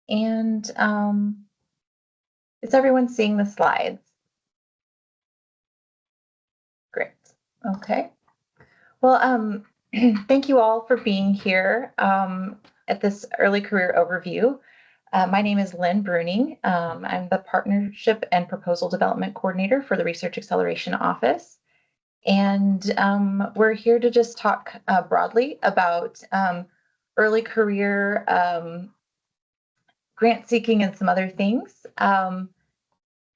And is everyone seeing the slides? Great. Okay. Well, thank you all for being here at this early career overview. My name is Lynn Bruning. I'm the Partnership and Proposal Development Coordinator for the Research Acceleration Office. And we're here to just talk broadly about early career grant seeking and some other things.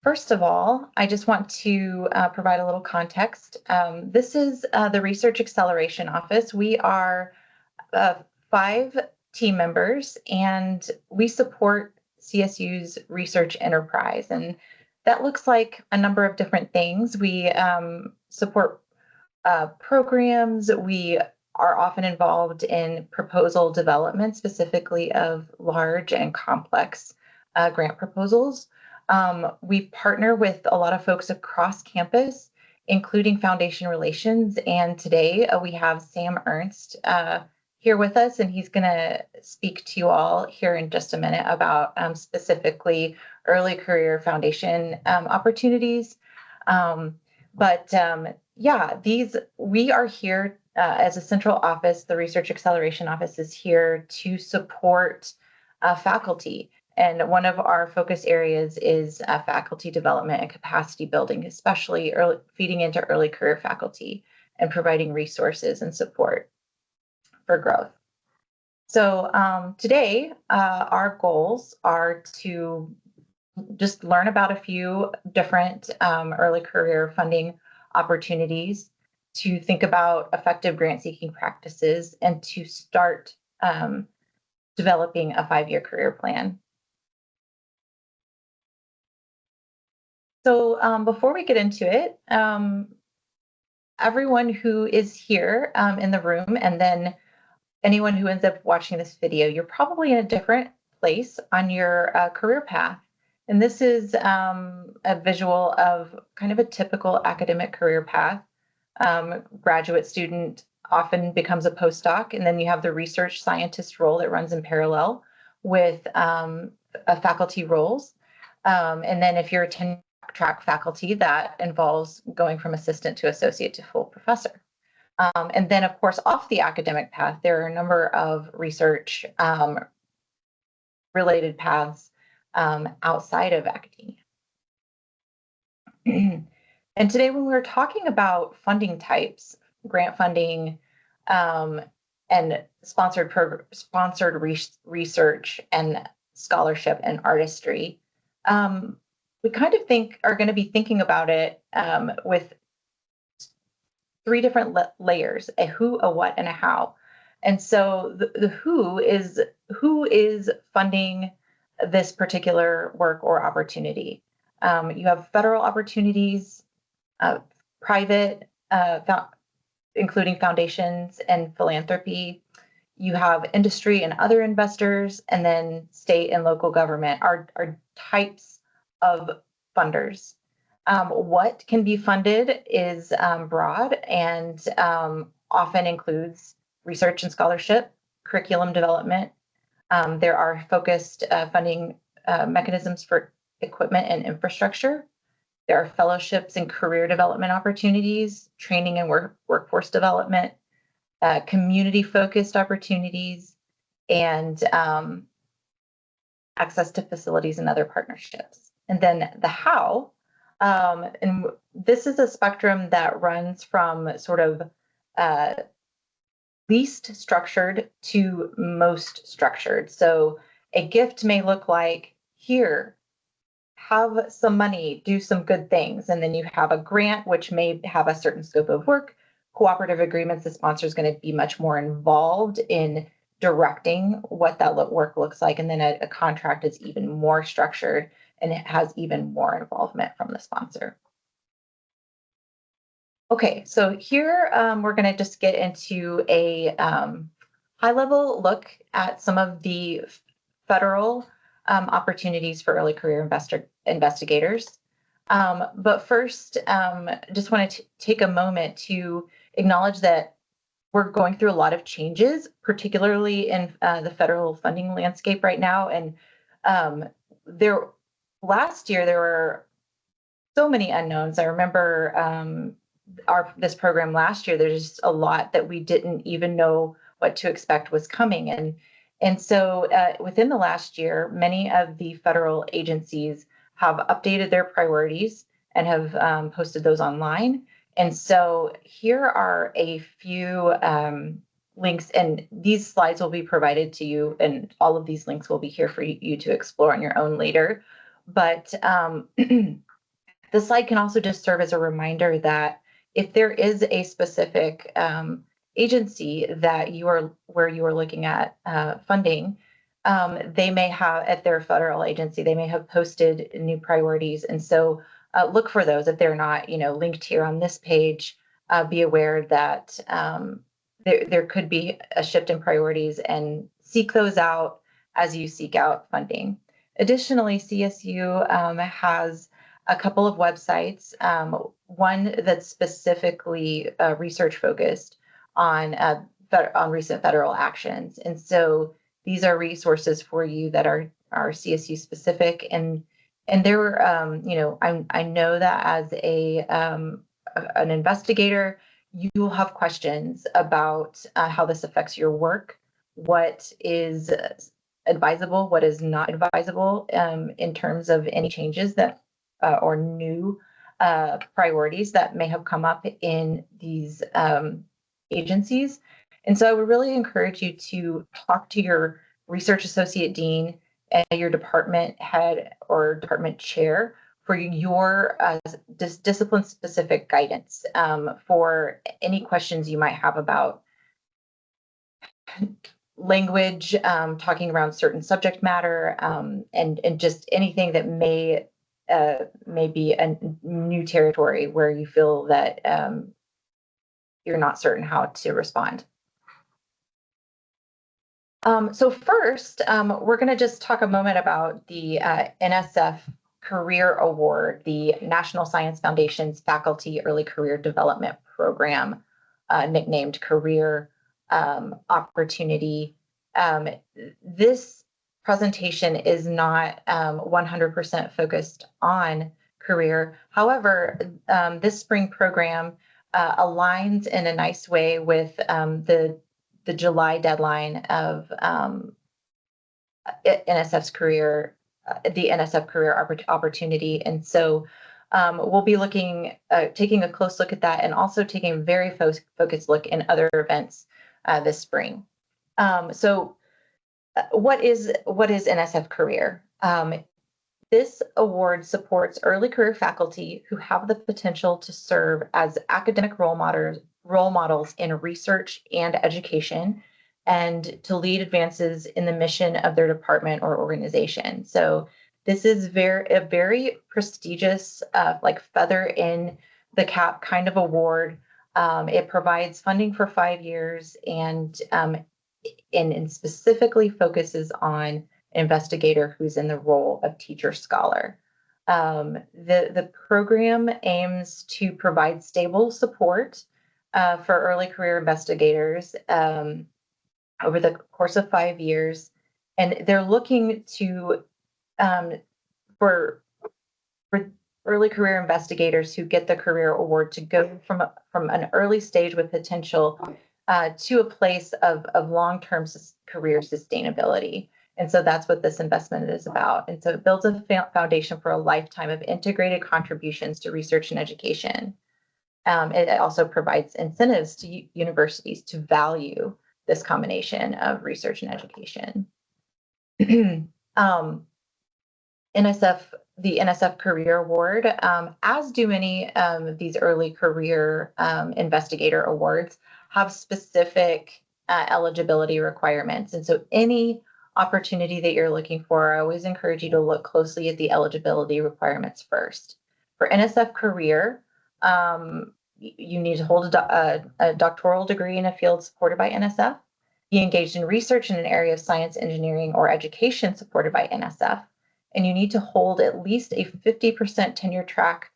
First of all, I just want to provide a little context. This is the Research Acceleration Office. We are 5 team members, and we support CSU's research enterprise. And that looks like a number of different things. We support programs. We are often involved in proposal development, specifically of large and complex grant proposals. We partner with a lot of folks across campus, including Foundation Relations. And today we have Sam Ernst here with us, and he's going to speak to you all here in just a minute about specifically early career foundation opportunities. Yeah, we are here as a central office. The Research Acceleration Office is here to support faculty. And one of our focus areas is faculty development and capacity building, especially feeding into early career faculty and providing resources and support for growth. So today, our goals are to just learn about a few different early career funding opportunities, to think about effective grant seeking practices, and to start developing a 5-year career plan. So before we get into it, everyone who is here in the room, and then anyone who ends up watching this video, you're probably in a different place on your career path. And this is a visual of kind of a typical academic career path. Graduate student often becomes a postdoc, and then you have the research scientist role that runs in parallel with faculty roles. And then if you're a tenure track faculty, that involves going from assistant to associate to full professor. And then, of course, off the academic path, there are a number of research related paths outside of academia. And today, when we're talking about funding types, grant funding, and sponsored research and scholarship and artistry, we kind of are going to be thinking about it with 3 different layers: a who, a what, and a how. And so the who is funding this particular work or opportunity. You have federal opportunities, private, including foundations and philanthropy. You have industry and other investors, and then state and local government are types of funders. What can be funded is broad and often includes research and scholarship, curriculum development. There are focused funding mechanisms for equipment and infrastructure. There are fellowships and career development opportunities, training and workforce development, community-focused opportunities, and access to facilities and other partnerships. And then the how, and this is a spectrum that runs from sort of least structured to most structured. So a gift may look like, here, have some money, do some good things. And then you have a grant, which may have a certain scope of work. Cooperative agreements, the sponsor is going to be much more involved in directing what that work looks like. And then a contract is even more structured, and it has even more involvement from the sponsor. Okay, so here we're going to just get into a high-level look at some of the federal opportunities for early career investigators. But first, just want to take a moment to acknowledge that we're going through a lot of changes, particularly in the federal funding landscape right now. And There last year there were so many unknowns. I remember this program last year. There's just a lot that we didn't even know what to expect was coming, and so within the last year, many of the federal agencies have updated their priorities and have posted those online. And so here are a few links, and these slides will be provided to you, and all of these links will be here for you to explore on your own later. But the slide can also just serve as a reminder that if there is a specific agency that where you are looking at funding, they may have at their federal agency, they may have posted new priorities. And so look for those. If they're not, linked here on this page, be aware that there could be a shift in priorities, and seek those out as you seek out funding. Additionally, CSU has a couple of websites, one that's specifically research focused on recent federal actions. And so these are resources for you that are CSU specific. And there, I know that as an investigator, you will have questions about how this affects your work, what is advisable, what is not advisable in terms of any changes that or new priorities that may have come up in these agencies. And so I would really encourage you to talk to your research associate dean and your department head or department chair for your discipline-specific guidance for any questions you might have about language, talking around certain subject matter, and just anything that may be a new territory where you feel that you're not certain how to respond. So first, we're going to just talk a moment about the NSF Career Award, the National Science Foundation's Faculty Early Career Development Program, nicknamed Career Opportunity. This presentation is not 100% focused on career. However, this spring program aligns in a nice way with the July deadline of NSF's career, the NSF Career Opportunity. And so we'll be taking a close look at that, and also taking a very focused look in other events this spring. So what is NSF Career? This award supports early career faculty who have the potential to serve as academic role models in research and education, and to lead advances in the mission of their department or organization. So this is a very prestigious, like feather in the cap kind of award. It provides funding for 5 years, and specifically focuses on investigator who's in the role of teacher scholar. The program aims to provide stable support for early career investigators over the course of 5 years, and they're looking to for early career investigators who get the career award to go from an early stage with potential to a place of long-term career sustainability. And so that's what this investment is about. And so it builds a foundation for a lifetime of integrated contributions to research and education. It also provides incentives to universities to value this combination of research and education. The NSF Career Award, as do many of these early career investigator awards, have specific eligibility requirements. And so any opportunity that you're looking for, I always encourage you to look closely at the eligibility requirements first. For NSF Career, you need to hold a doctoral degree in a field supported by NSF, be engaged in research in an area of science, engineering, or education supported by NSF, and you need to hold at least a 50% tenure track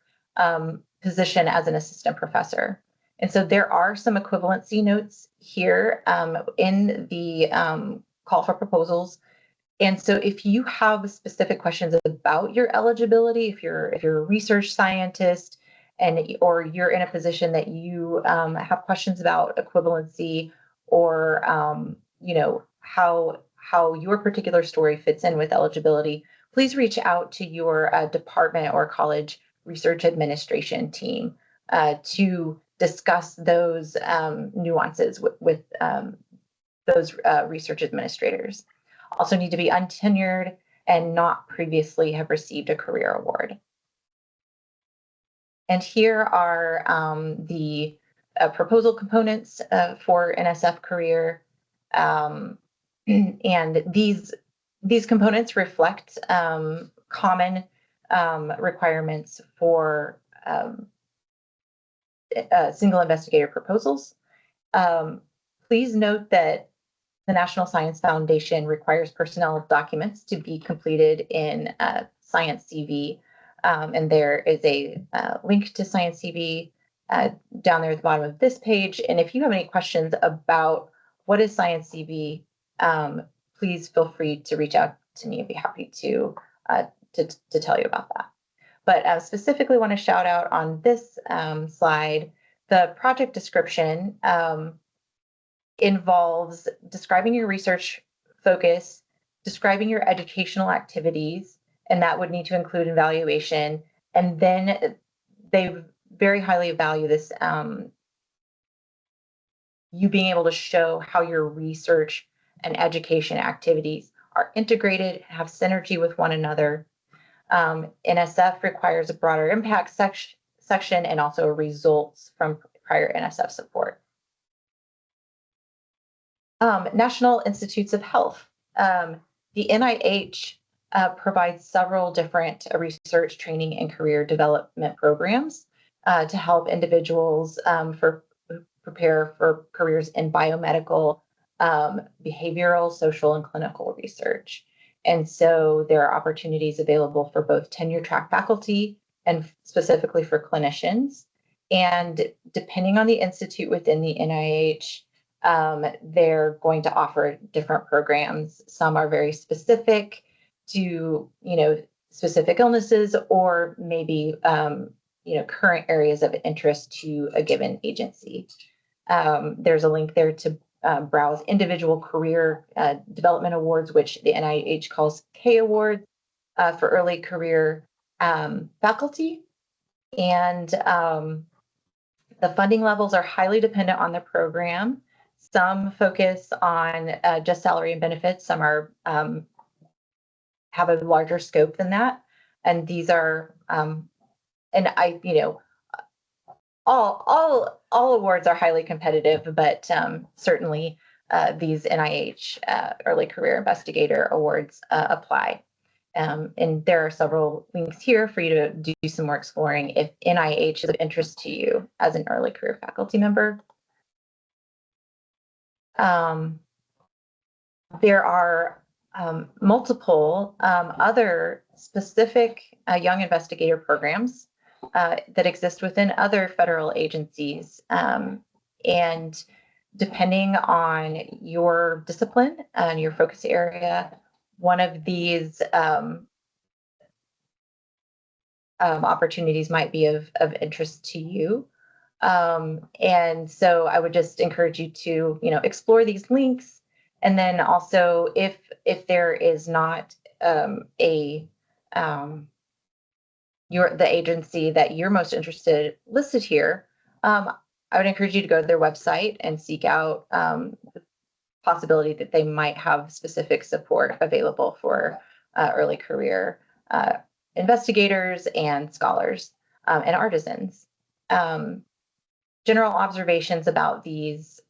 position as an assistant professor. And so there are some equivalency notes here in the call for proposals. And so if you have specific questions about your eligibility, if you're a research scientist or you're in a position that you have questions about equivalency or how your particular story fits in with eligibility, please reach out to your department or college research administration team to discuss those nuances with those research administrators. Also need to be untenured and not previously have received a career award. And here are the proposal components for NSF career. And these components reflect common requirements for single investigator proposals. Please note that the National Science Foundation requires personnel documents to be completed in Science CV. And there is a link to Science CV down there at the bottom of this page. And if you have any questions about what is Science CV, please feel free to reach out to me. I'd be happy to tell you about that. But specifically want to shout out on this slide, the project description involves describing your research focus, describing your educational activities, and that would need to include evaluation. And then they very highly value this, you being able to show how your research and education activities are integrated, have synergy with one another. NSF requires a broader impact section and also results from prior NSF support. National Institutes of Health. The NIH provides several different research, training, and career development programs to help individuals prepare for careers in biomedical, behavioral, social, and clinical research. And so there are opportunities available for both tenure track faculty and specifically for clinicians. And depending on the institute within the NIH, they're going to offer different programs. Some are very specific to, specific illnesses or maybe, current areas of interest to a given agency. There's a link there to browse individual career development awards, which the NIH calls K awards for early career faculty. And the funding levels are highly dependent on the program. Some focus on just salary and benefits. Some are have a larger scope than that. And these are, all awards are highly competitive, but certainly these NIH Early Career Investigator Awards apply. And there are several links here for you to do some more exploring if NIH is of interest to you as an early career faculty member. There are multiple other specific young investigator programs that exist within other federal agencies. And depending on your discipline and your focus area, one of these opportunities might be of interest to you. And so I would just encourage you to, explore these links. And then also if there is not the agency that you're most interested listed here, I would encourage you to go to their website and seek out the possibility that they might have specific support available for early career investigators and scholars and artisans. General observations about these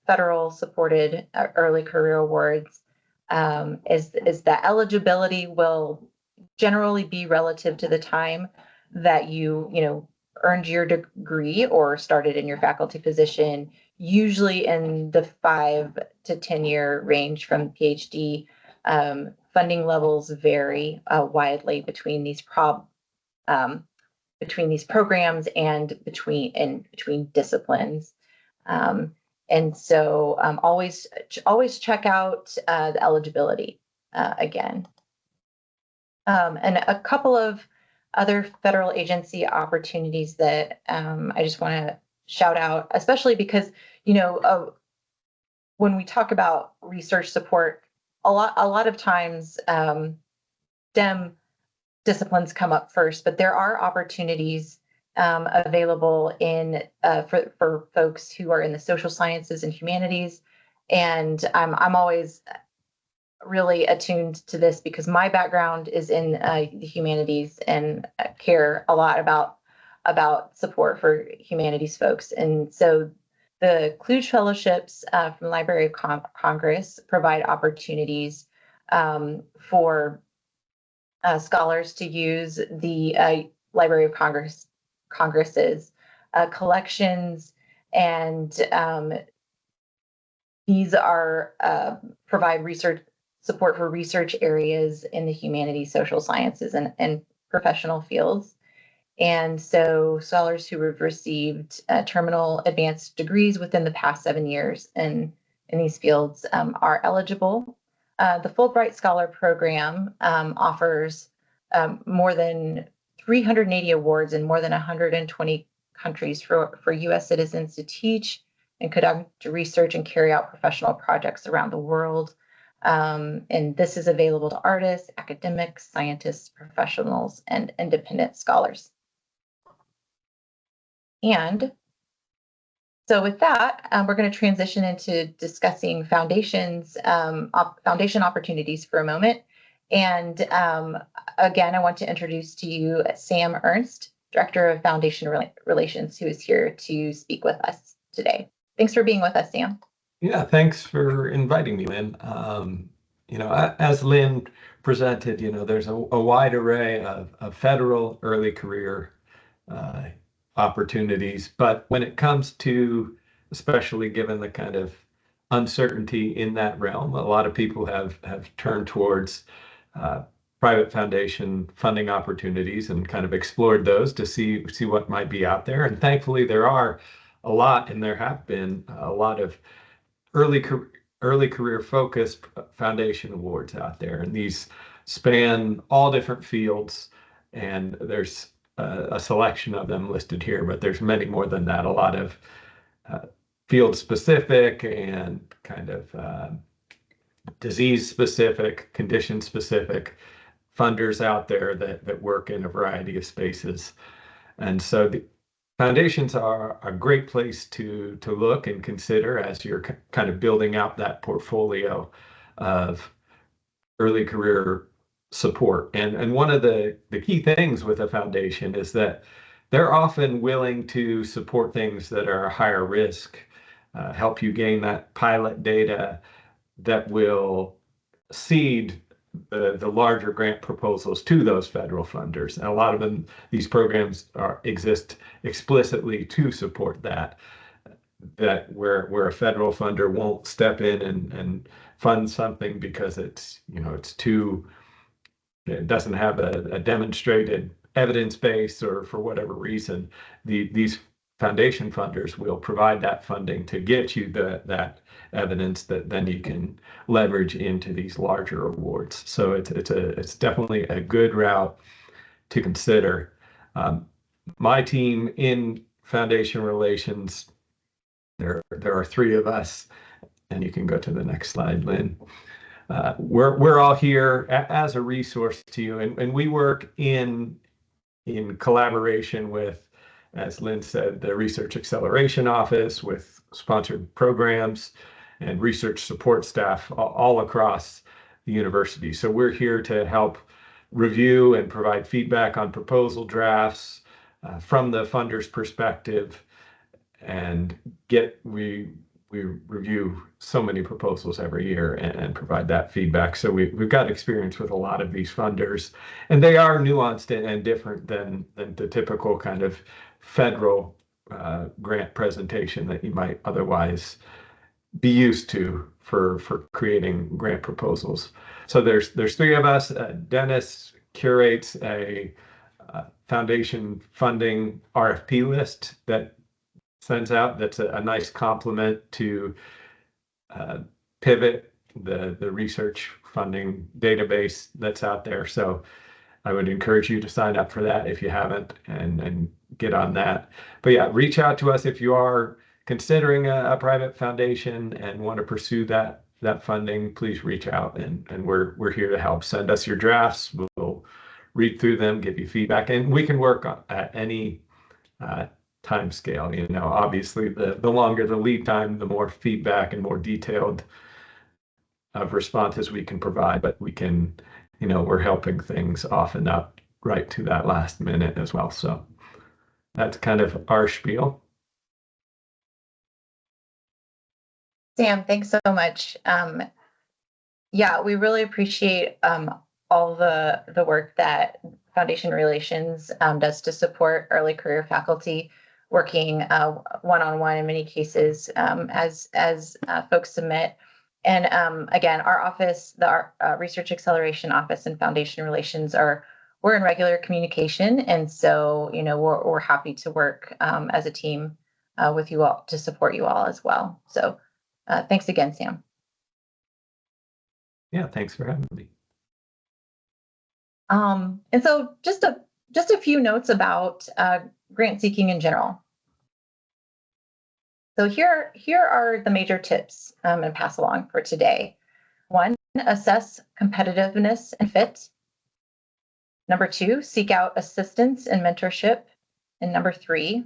federal supported early career awards is that eligibility will generally be relative to the time that you earned your degree or started in your faculty position, usually in the 5 to 10 year range from PhD. Funding levels vary widely between these programs and between disciplines. And so always check out the eligibility. again. And a couple of other federal agency opportunities that I just want to shout out, especially because, when we talk about research support, a lot of times STEM disciplines come up first, but there are opportunities available for folks who are in the social sciences and humanities. And I'm always really attuned to this because my background is in the humanities and care a lot about support for humanities folks. And so the Kluge Fellowships from the Library of Congress provide opportunities for scholars to use the Library of Congress's collections, and these are provide research support for research areas in the humanities, social sciences, and professional fields. And so scholars who have received terminal advanced degrees within the past 7 years in these fields are eligible. The Fulbright Scholar Program offers more than 380 awards in more than 120 countries for U.S. citizens to teach and conduct research and carry out professional projects around the world. And this is available to artists, academics, scientists, professionals, and independent scholars. And so with that, we're going to transition into discussing foundation opportunities for a moment. And again, I want to introduce to you Sam Ernst, Director of Foundation Relations, who is here to speak with us today. Thanks for being with us, Sam. Yeah, thanks for inviting me, Lynn. As Lynn presented, there's a wide array of federal early career opportunities, but when it comes to, especially given the kind of uncertainty in that realm, a lot of people have turned towards private foundation funding opportunities and kind of explored those to see what might be out there. And thankfully, there are a lot, and there have been a lot of early career focused foundation awards out there, and these span all different fields, and there's a selection of them listed here, but there's many more than that. A lot of field specific and kind of disease specific, condition specific funders out there that work in a variety of spaces. And so the foundations are a great place to look and consider as you're kind of building out that portfolio of early career support. And one of the key things with a foundation is that they're often willing to support things that are higher risk, help you gain that pilot data that will seed the larger grant proposals to those federal funders. And a lot of them, these programs exist explicitly to support that where a federal funder won't step in and fund something because it doesn't have a demonstrated evidence base, or for whatever reason, these foundation funders will provide that funding to get you that evidence that then you can leverage into these larger awards. So it's definitely a good route to consider. My team in foundation relations, there are 3 of us, and you can go to the next slide, Lynn. We're all here as a resource to you, and we work in collaboration with, as Lynn said, the Research Acceleration Office, with sponsored programs and research support staff all across the university. So we're here to help review and provide feedback on proposal drafts from the funder's perspective, and we review so many proposals every year and provide that feedback. So we've got experience with a lot of these funders, and they are nuanced and different than the typical kind of federal grant presentation that you might otherwise be used to for creating grant proposals. So there's 3 of us. Dennis curates a foundation funding RFP list that sends out. That's a nice complement to Pivot, the research funding database that's out there. So I would encourage you to sign up for that if you haven't, and get on that. But yeah, reach out to us if you are considering a private foundation and want to pursue that funding. Please reach out, and we're here to help. Send us your drafts. We'll read through them, give you feedback, and we can work at any time scale. Obviously, the longer the lead time, the more feedback and more detailed of responses we can provide. But we can, we're helping things often up right to that last minute as well. So that's kind of our spiel. Sam, thanks so much. Yeah, we really appreciate all the work that Foundation Relations does to support early career faculty working one-on-one in many cases as folks submit. And again, our office, the Research Acceleration Office and Foundation Relations we're in regular communication. And so, we're happy to work as a team with you all to support you all as well. So thanks again, Sam. Yeah, thanks for having me. And so just a few notes about grant seeking in general. So here are the major tips and pass along for today. 1, assess competitiveness and fit. Number 2, seek out assistance and mentorship. And number 3,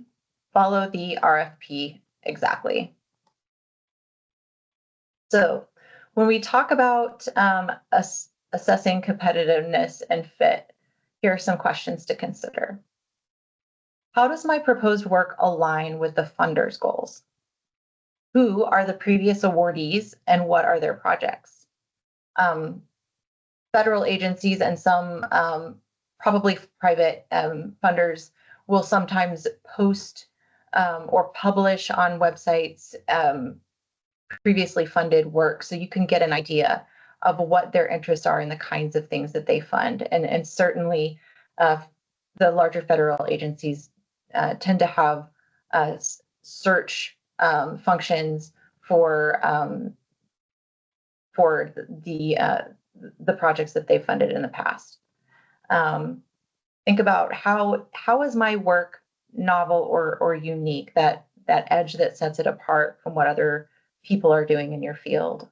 follow the RFP exactly. So when we talk about assessing competitiveness and fit, here are some questions to consider. How does my proposed work align with the funder's goals? Who are the previous awardees and what are their projects? Federal agencies and some probably private funders will sometimes post or publish on websites previously funded work, so you can get an idea of what their interests are and the kinds of things that they fund. And certainly the larger federal agencies tend to have search functions for the projects that they funded in the past. Think about how is my work novel or unique, that edge that sets it apart from what other people are doing in your field.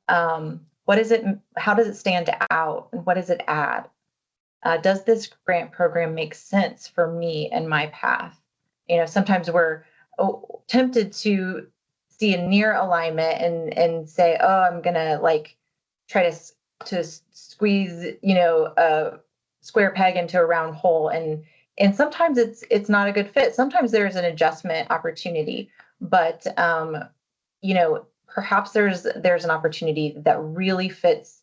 What is it? How does it stand out, and what does it add? Does this grant program make sense for me and my path? Sometimes we're tempted to see a near alignment and say, oh, I'm gonna try to squeeze a square peg into a round hole, and sometimes it's not a good fit. Sometimes there's an adjustment opportunity, but perhaps there's an opportunity that really fits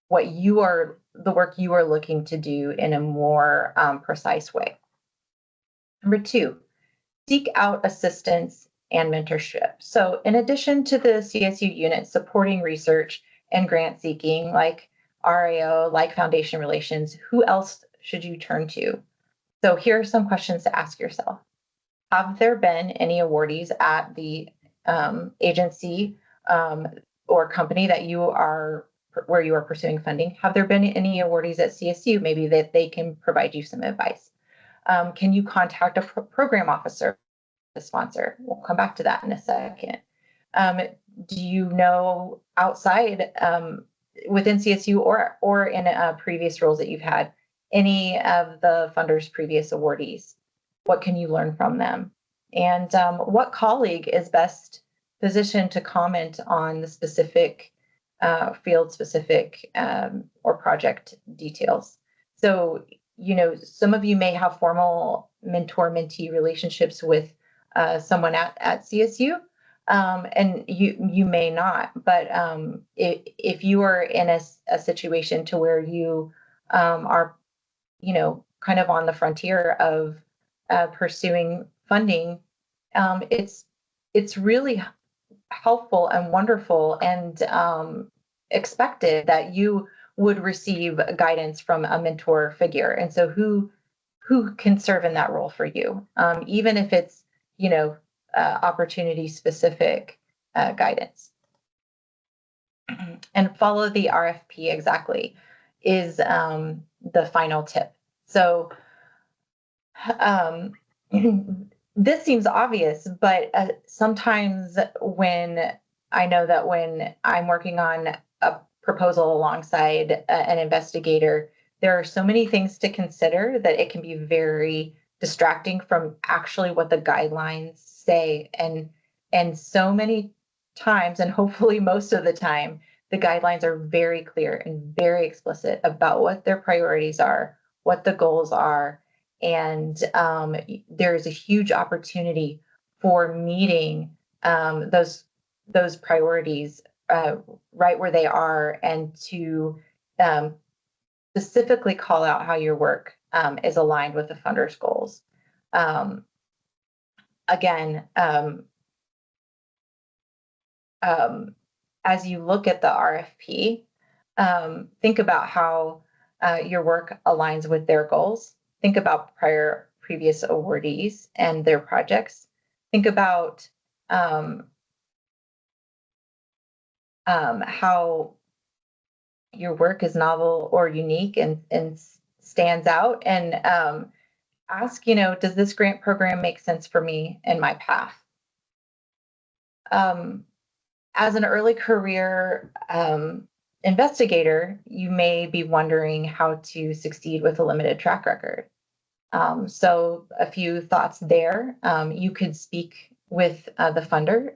the work you are looking to do in a more precise way. Number 2, seek out assistance and mentorship. So in addition to the CSU unit supporting research and grant seeking, like RAO, like Foundation Relations, who else should you turn to? So here are some questions to ask yourself. Have there been any awardees at the agency or company where you are pursuing funding? Have there been any awardees at CSU, maybe that they can provide you some advice? Can you contact a program officer, the sponsor? We'll come back to that in a second. Do you know outside within CSU or in previous roles that you've had any of the funders' previous awardees? What can you learn from them? And what colleague is best positioned to comment on the specific field-specific or project details? So, some of you may have formal mentor-mentee relationships with someone at CSU, and you may not. But if you are in a situation to where you are, kind of on the frontier of pursuing funding, it's really helpful and wonderful and expected that you would receive guidance from a mentor figure. And so who can serve in that role for you, even if it's opportunity specific guidance. and follow the RFP exactly is the final tip. So um, this seems obvious, but sometimes when I know that when I'm working on a proposal alongside an investigator, there are so many things to consider that it can be very distracting from actually what the guidelines say. And so many times, and hopefully most of the time, the guidelines are very clear and very explicit about what their priorities are, what the goals are, and there's a huge opportunity for meeting those priorities right where they are, and to um, specifically call out how your work is aligned with the funder's goals. Um, again, as you look at the RFP, think about how your work aligns with their goals. Think about previous awardees and their projects. Think about how your work is novel or unique and stands out, and ask, does this grant program make sense for me and my path? As an early career investigator, you may be wondering how to succeed with a limited track record. So a few thoughts there. You could speak with the funder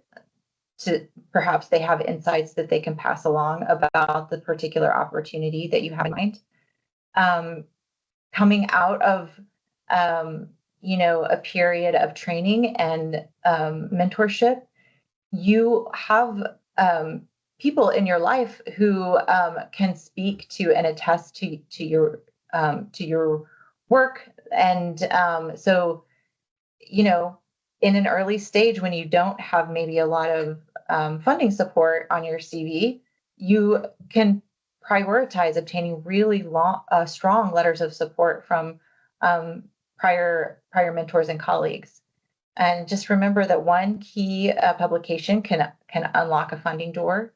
to perhaps they have insights that they can pass along about the particular opportunity that you have in mind. Coming out of a period of training and mentorship, you have people in your life who can speak to and attest to your work. And so, in an early stage when you don't have maybe a lot of funding support on your CV, you can prioritize obtaining really strong letters of support from prior mentors and colleagues. And just remember that one key publication can unlock a funding door.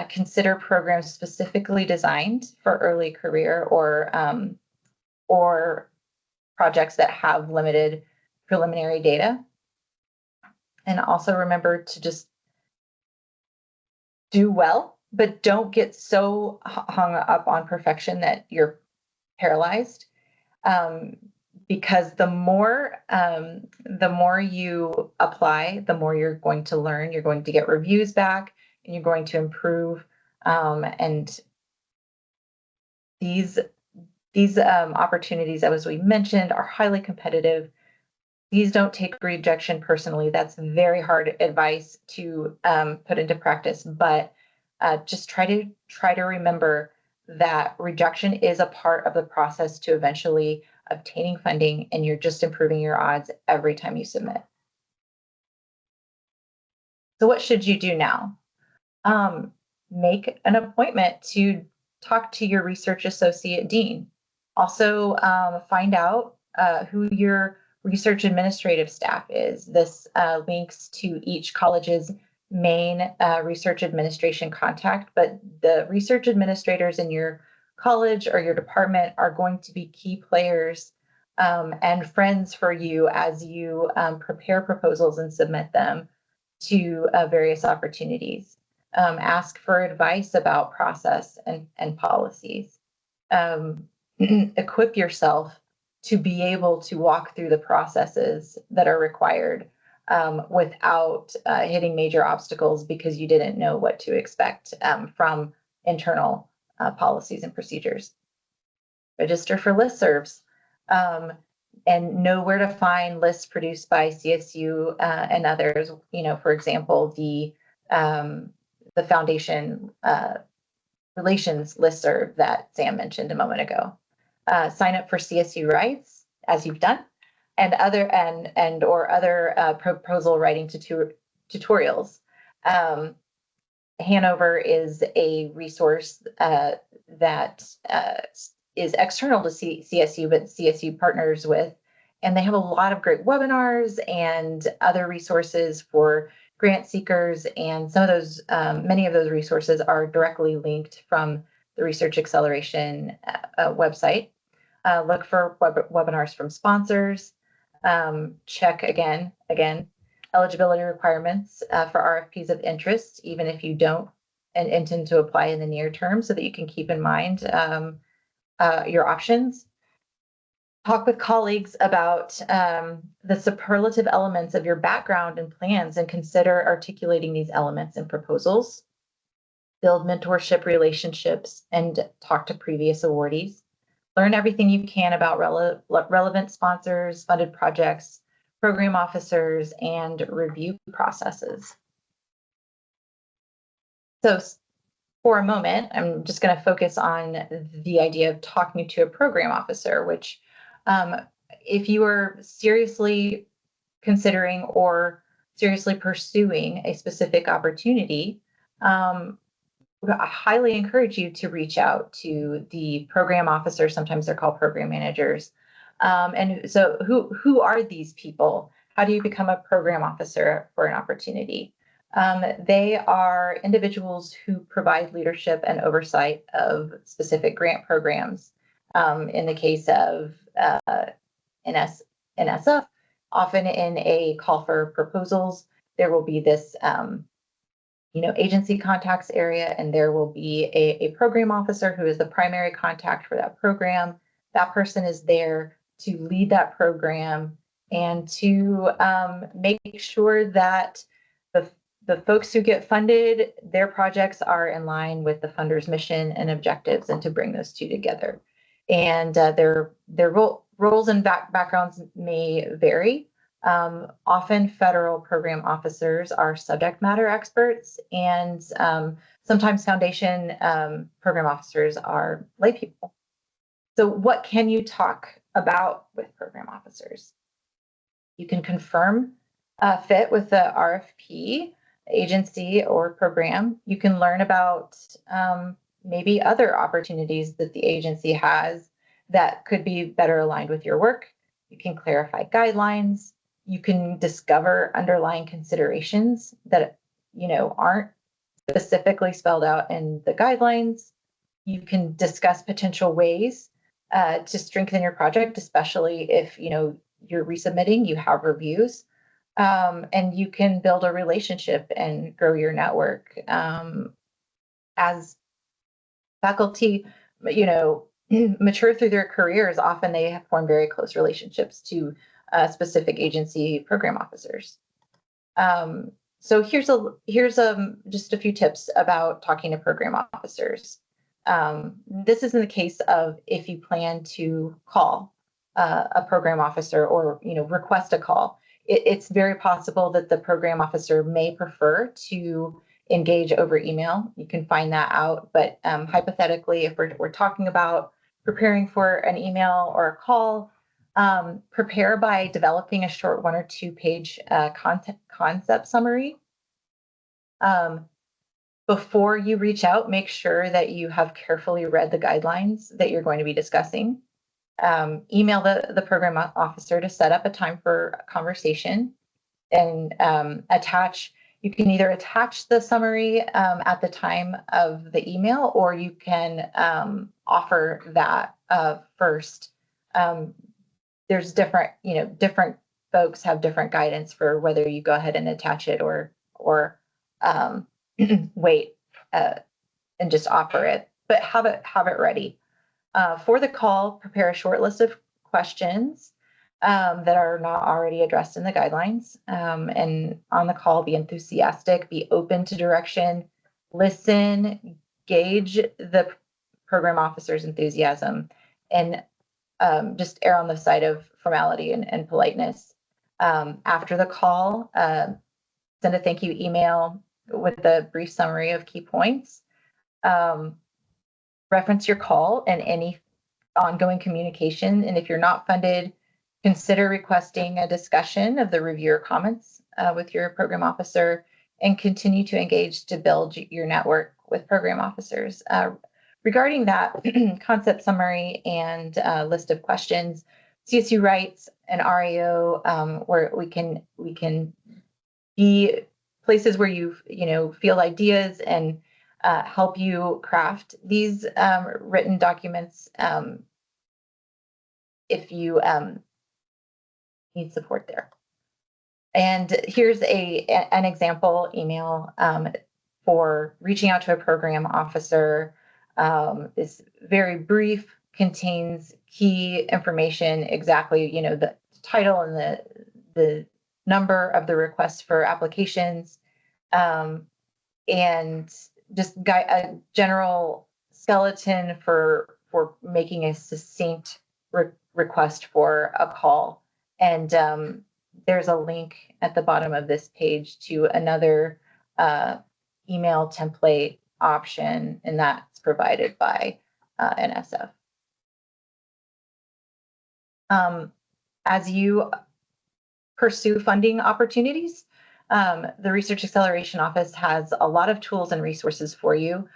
Consider programs specifically designed for early career or projects that have limited preliminary data. And also remember to just do well, but don't get so hung up on perfection that you're paralyzed. Because the more you apply, the more you're going to learn. You're going to get reviews back, and you're going to improve. And these opportunities, as we mentioned, are highly competitive. Please don't take rejection personally. That's very hard advice to put into practice, but just try to remember that rejection is a part of the process to eventually obtaining funding, and you're just improving your odds every time you submit. So what should you do now? Make an appointment to talk to your research associate dean. Also, find out who your research administrative staff is. This links to each college's main research administration contact, but the research administrators in your college or your department are going to be key players and friends for you as you prepare proposals and submit them to various opportunities. Ask for advice about process and policies. Equip yourself to be able to walk through the processes that are required without hitting major obstacles because you didn't know what to expect from internal policies and procedures. Register for listservs and know where to find lists produced by CSU and others. For example, the foundation relations listserv that Sam mentioned a moment ago. Sign up for CSU Writes, as you've done, and other proposal writing tutorials. Hanover is a resource that is external to CSU, but CSU partners with, and they have a lot of great webinars and other resources for grant seekers, and some of those, many of those resources are directly linked from the Research Acceleration website. Look for webinars from sponsors. Check again, eligibility requirements for RFPs of interest, even if you don't intend to apply in the near term, so that you can keep in mind your options. Talk with colleagues about the superlative elements of your background and plans, and consider articulating these elements in proposals. Build mentorship relationships and talk to previous awardees. Learn everything you can about relevant sponsors, funded projects, program officers, and review processes. So for a moment, I'm just going to focus on the idea of talking to a program officer, which if you are seriously considering or seriously pursuing a specific opportunity, I highly encourage you to reach out to the program officers. Sometimes they're called program managers. And so who are these people? How do you become a program officer for an opportunity? They are individuals who provide leadership and oversight of specific grant programs. In the case of NSF, often in a call for proposals, there will be this agency contacts area, and there will be a program officer who is the primary contact for that program. That person is there to lead that program and to make sure that the folks who get funded, their projects are in line with the funder's mission and objectives, and to bring those two together. And their roles and backgrounds may vary. Often federal program officers are subject matter experts, and sometimes foundation program officers are lay people. So what can you talk about with program officers? You can confirm fit with the RFP, agency, or program. You can learn about maybe other opportunities that the agency has that could be better aligned with your work. You can clarify guidelines. You can discover underlying considerations that aren't specifically spelled out in the guidelines. You can discuss potential ways to strengthen your project, especially if you're resubmitting, you have reviews, and you can build a relationship and grow your network. As faculty, mature through their careers, often they have formed very close relationships to specific agency program officers. So here's just a few tips about talking to program officers. This is in the case of if you plan to call a program officer or request a call. It's very possible that the program officer may prefer to engage over email. You can find that out, but hypothetically, if we're talking about preparing for an email or a call, prepare by developing a short 1 or 2 page concept summary. Before you reach out, make sure that you have carefully read the guidelines that you're going to be discussing. Email the program officer to set up a time for a conversation, and you can either attach the summary at the time of the email, or you can offer that first. There's different folks have different guidance for whether you go ahead and attach it or wait and just offer it, but have it ready. For the call, prepare a short list of questions that are not already addressed in the guidelines. And on the call, be enthusiastic, be open to direction, listen, gauge the program officer's enthusiasm, and just err on the side of formality and politeness. After the call, send a thank you email with a brief summary of key points. Reference your call and any ongoing communication. And if you're not funded, consider requesting a discussion of the reviewer comments with your program officer, and continue to engage to build your network with program officers. Regarding that concept summary and list of questions, CSU writes an RAO where we can be places where you field ideas and help you craft these written documents if you need support there. And here's an example email for reaching out to a program officer. Is very brief, contains key information, exactly, the title and the number of the request for applications, and just a general skeleton for making a succinct request for a call. And there's a link at the bottom of this page to another email template option, and that's provided by NSF. As you pursue funding opportunities, the Research Acceleration Office has a lot of tools and resources for you.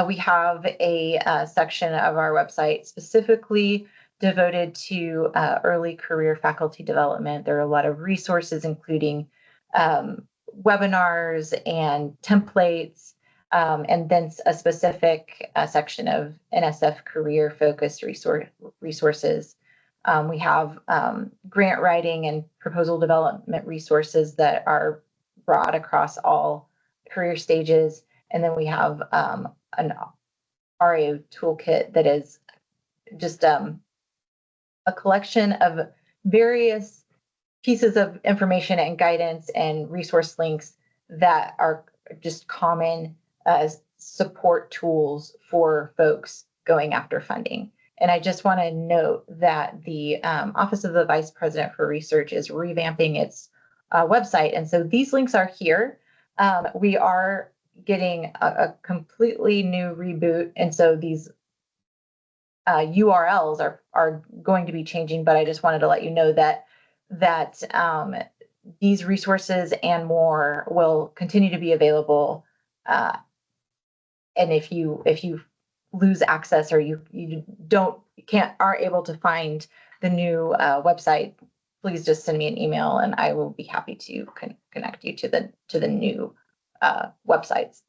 We have a section of our website specifically devoted to early career faculty development. There are a lot of resources, including webinars and templates, and then a specific section of NSF career-focused resources. We have grant writing and proposal development resources that are broad across all career stages. And then we have an RAO toolkit that is just a collection of various pieces of information and guidance and resource links that are just common support tools for folks going after funding. And I just want to note that the Office of the Vice President for Research is revamping its website. And so these links are here. We are getting a completely new reboot. And so these URLs are going to be changing, but I just wanted to let you know that these resources and more will continue to be available. And if you lose access or you aren't able to find the new website, please just send me an email and I will be happy to connect you to the new websites.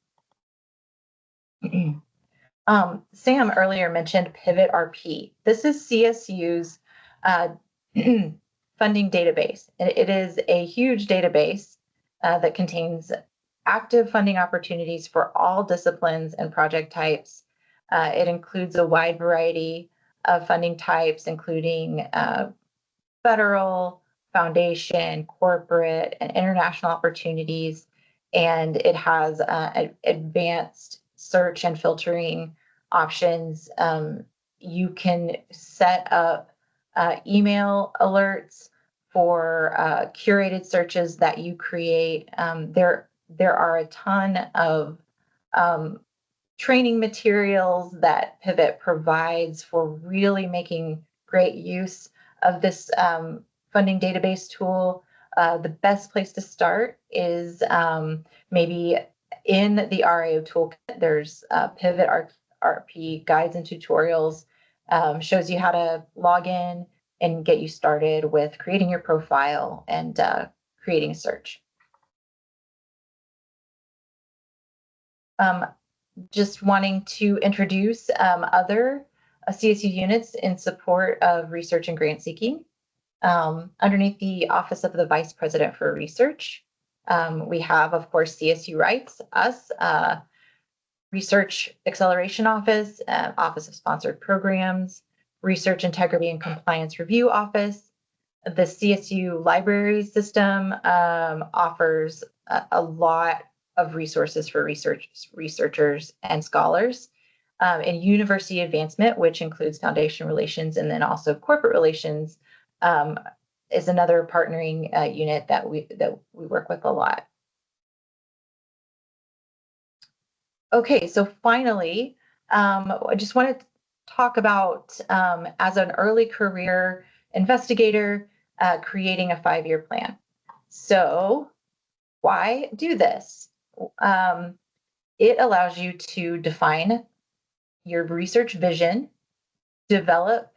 Sam earlier mentioned Pivot RP. This is CSU's funding database. It is a huge database that contains active funding opportunities for all disciplines and project types. It includes a wide variety of funding types, including federal, foundation, corporate, and international opportunities. And it has advanced search and filtering options. You can set up email alerts for curated searches that you create. There are a ton of training materials that Pivot provides for really making great use of this funding database tool. The best place to start is maybe in the RAO toolkit. There's Pivot RP guides and tutorials, shows you how to log in and get you started with creating your profile and creating a search. Just wanting to introduce other CSU units in support of research and grant seeking. Underneath the Office of the Vice President for Research, we have, of course, CSU Rights, us, Research Acceleration Office, Office of Sponsored Programs, Research Integrity and Compliance Review Office. The CSU Library System offers a lot of resources for researchers and scholars. And University Advancement, which includes foundation relations and then also corporate relations, is another partnering unit that we work with a lot. Okay, so finally, I just want to talk about, as an early career investigator, creating a 5-year plan. So why do this? It allows you to define your research vision, develop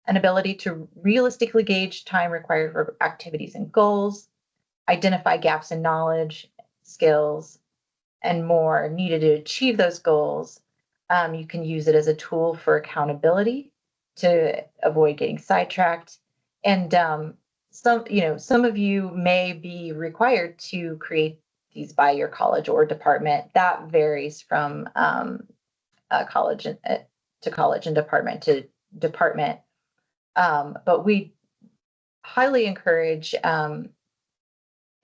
an ability to realistically gauge time required for activities and goals, identify gaps in knowledge, skills, and more needed to achieve those goals. You can use it as a tool for accountability to avoid getting sidetracked. And some of you may be required to create these by your college or department. That varies from college to college and department to department. But we highly encourage young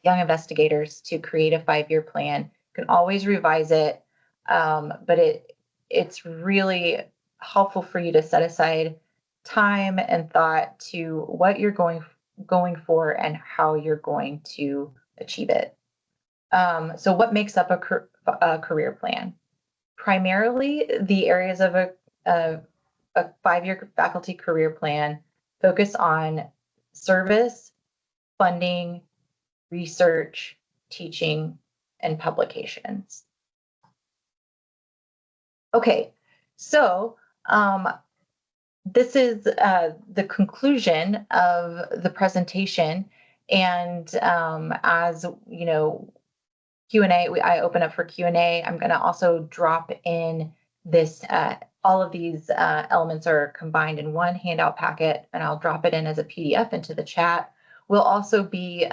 investigators to create a 5-year plan. You can always revise it, but it's really helpful for you to set aside time and thought to what you're going for and how you're going to achieve it. So what makes up a career plan? Primarily, the areas of a 5-year faculty career plan focus on service, funding, research, teaching, and publications. Okay, so this is the conclusion of the presentation. And as you know, Q&A, I open up for Q&A. I'm going to also drop in this, all of these elements are combined in one handout packet, and I'll drop it in as a PDF into the chat. We'll also be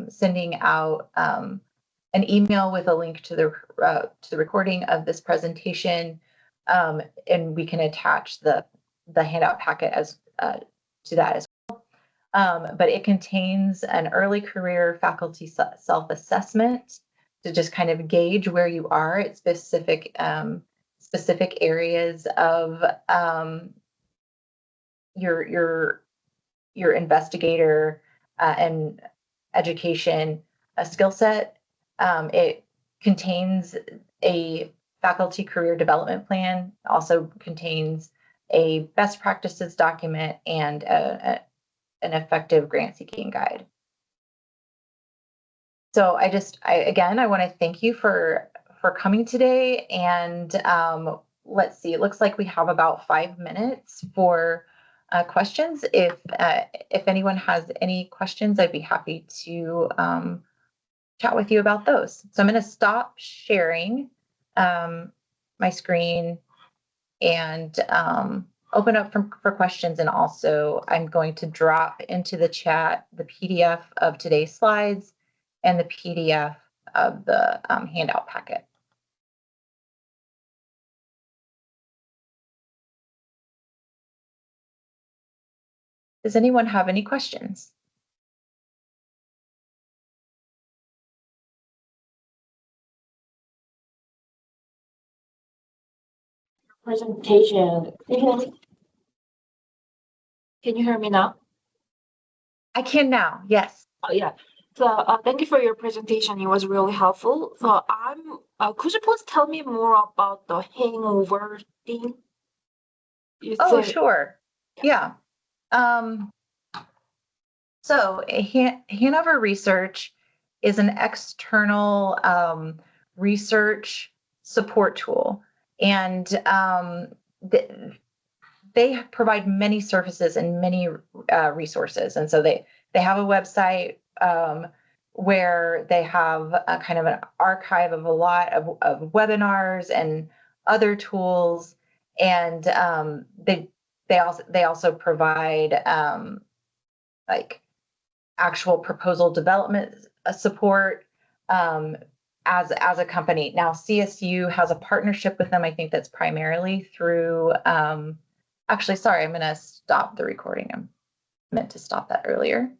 sending out an email with a link to the recording of this presentation, and we can attach the handout packet as to that as well. But it contains an early career faculty self-assessment to just kind of gauge where you are at specific areas of your investigator and education skill set. It contains a faculty career development plan, also contains a best practices document and an effective grant seeking guide. So I want to thank you for coming today. And let's see, it looks like we have about 5 minutes for questions. If anyone has any questions, I'd be happy to chat with you about those. So I'm going to stop sharing my screen and open up for questions. And also I'm going to drop into the chat the PDF of today's slides and the PDF of the handout packet. Does anyone have any questions? Presentation. Can you hear me now? I can now, yes. Oh, yeah. So thank you for your presentation. It was really helpful. So could you please tell me more about the hangover thing? Oh, sure. Yeah. So Hanover Research is an external research support tool, and they provide many services and many resources. And so they have a website where they have a kind of an archive of a lot of webinars and other tools, and they also provide like actual proposal development support as a company. Now CSU has a partnership with them. I think that's primarily through actually, sorry, I'm going to stop the recording. I meant to stop that earlier.